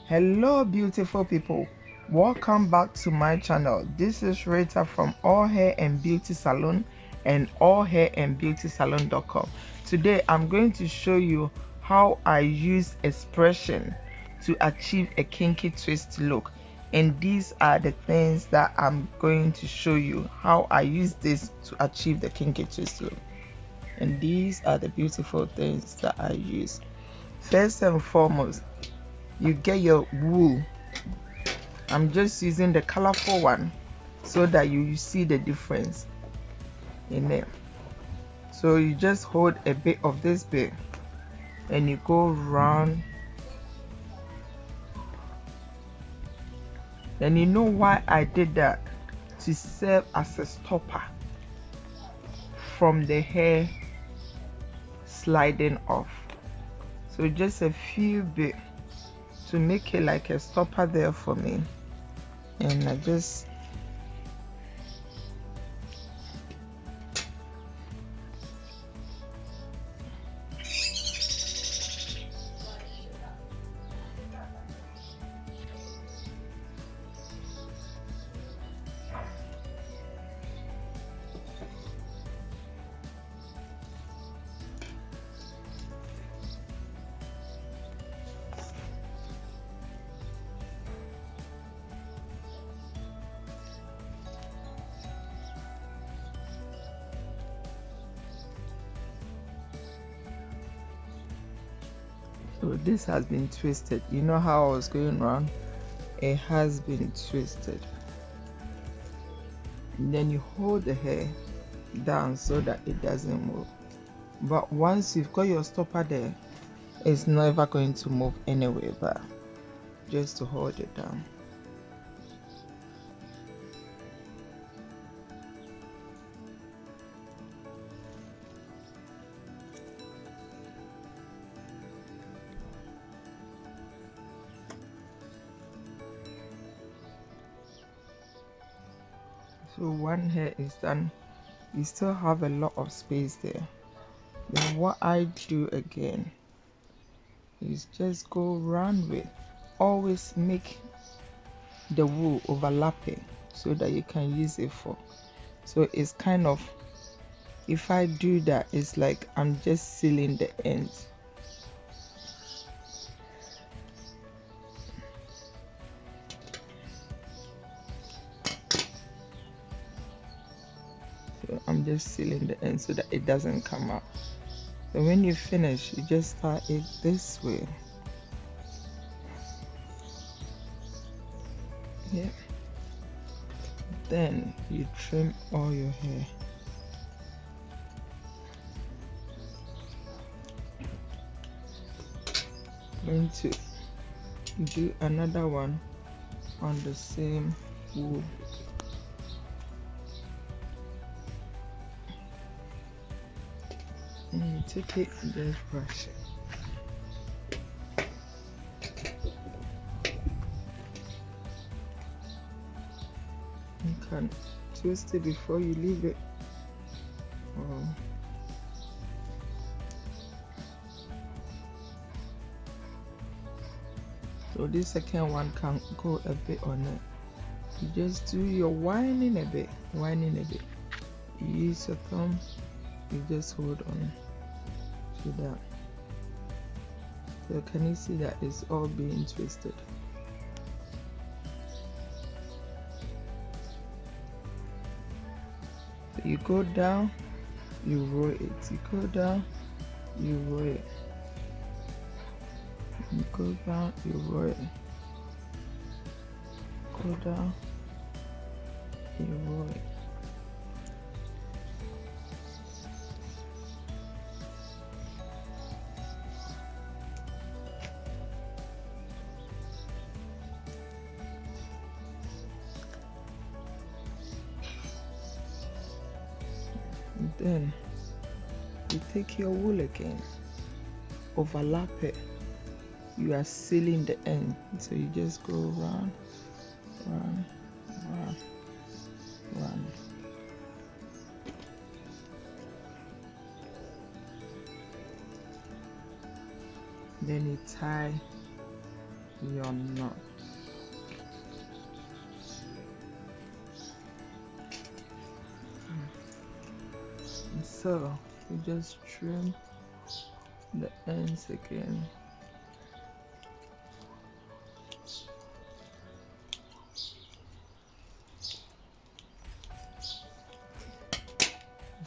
Hello beautiful people, welcome back to my channel. This is Rita from All Hair and Beauty Salon and allhairandbeautysalon.com. Today I'm going to show you how I use expression to achieve a kinky twist look, and these are the things that I'm going to show you how I use this to achieve the kinky twist look. And these are the beautiful things that I use. First and foremost, you get your wool. I'm just using the colorful one so that you see the difference in it. So you just hold a bit of this bit and you go round. And you know why I did that? To serve as a stopper from the hair sliding off. So just a few bit to make it like a stopper there for me. And I just so this has been twisted. You know how I was going around? It has been twisted. And then you hold the hair down so that it doesn't move. But once you've got your stopper there, it's never going to move anyway, but just to hold it down. So one hair is done. You still have a lot of space there. Then what I do again is just go round with, always make the wool overlapping so that you can use it for. So it's kind of, if I do that, it's like I'm just sealing the ends. So I'm just sealing the end so that it doesn't come out. So when you finish, you just start it this way. Yeah. Then you trim all your hair. Going to do another one on the same wool. And you take it and just brush it. You can twist it before you leave it. So this second one can go a bit on it. You just do your winding a bit, winding a bit. You use your thumb, you just hold on to that. So can you see that it's all being twisted? So you go down, you roll it. You go down, you roll it. You go down, you roll it. Go down, you roll it. And then you take your wool again, overlap it. You are sealing the end, so you just go round, round, round, round. Then you tie your knot. So you just trim the ends again.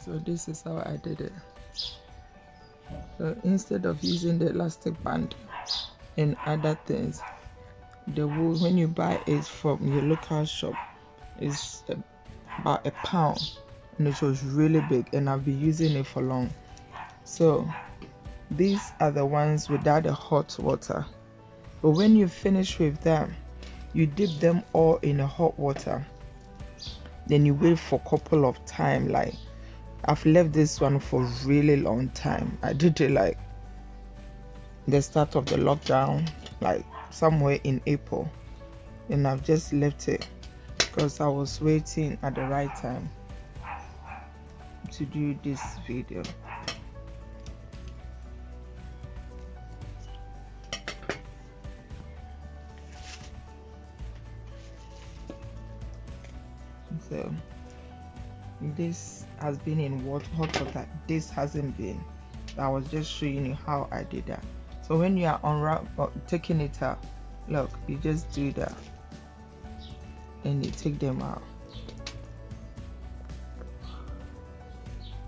So this is how I did it. So instead of using the elastic band and other things, the wool when you buy it from your local shop is about £1, and it was really big, and I've been using it for long. So these are the ones without the hot water, but when you finish with them, you dip them all in a hot water, then you wait for a couple of time. Like I've left this one for a really long time. I did it like the start of the lockdown, like somewhere in April, and I've just left it because I was waiting at the right time to do this video. So this has been in hot water. This hasn't been. I was just showing you how I did that. So when you are taking it out, look, you just do that and you take them out.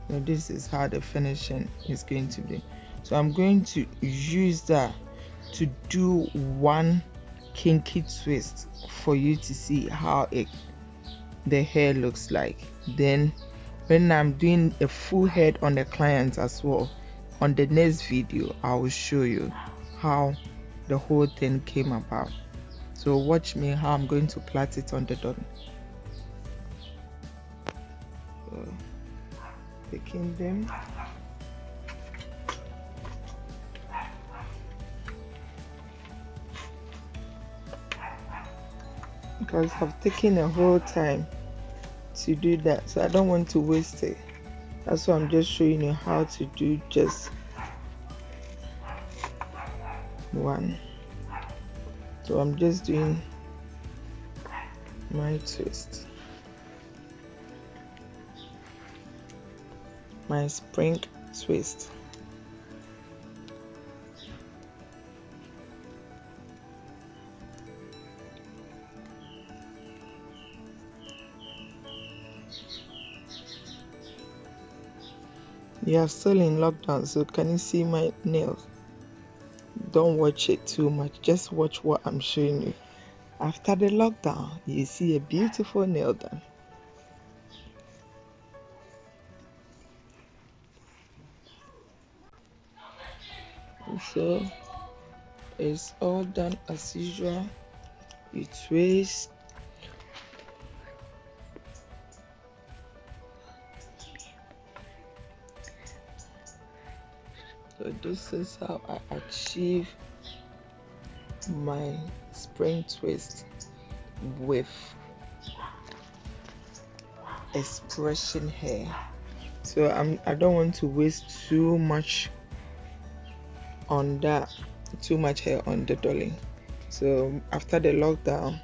So this is how the finishing is going to be. So I'm going to use that to do one kinky twist for you to see how the hair looks like. Then when I'm doing a full head on the client as well, on the next video I will show you how the whole thing came about. So watch me how I'm going to plait it on the dot. So, taking them, because I've taken a whole time to do that, so I don't want to waste it. That's why I'm just showing you how to do just one. So I'm just doing my twist, my spring twist. You are still in lockdown, so can you see my nails? Don't watch it too much, just watch what I'm showing you. After the lockdown, you see a beautiful nail done. So it's all done as usual. You twist, so this is how I achieve my spring twist with expression hair. So I don't want to waste too much on that, too much hair on the dolly. So after the lockdown,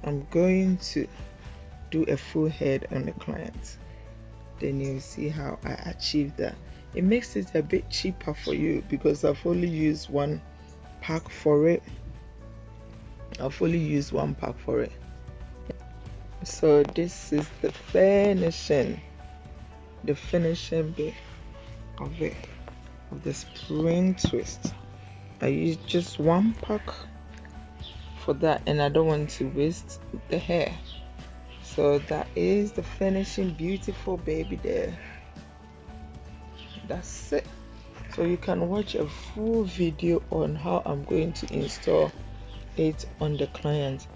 I'm going to do a full head on the client. Then you'll see how I achieve that. It makes it a bit cheaper for you because I've only used one pack for it. So this is the finishing bit of it, of the spring twist. I used just one pack for that, and I don't want to waste the hair. So that is the finishing beautiful baby there. That's it. So you can watch a full video on how I'm going to install it on the client,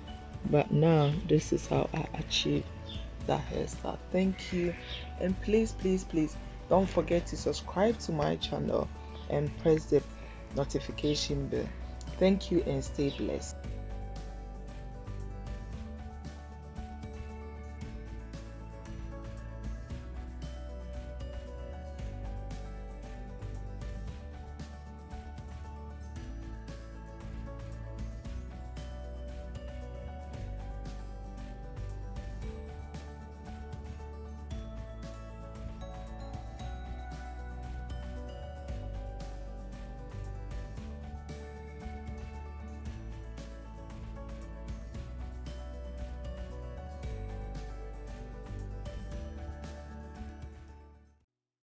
but now this is how I achieve that hairstyle. Thank you, and please don't forget to subscribe to my channel and press the notification bell. Thank you and stay blessed.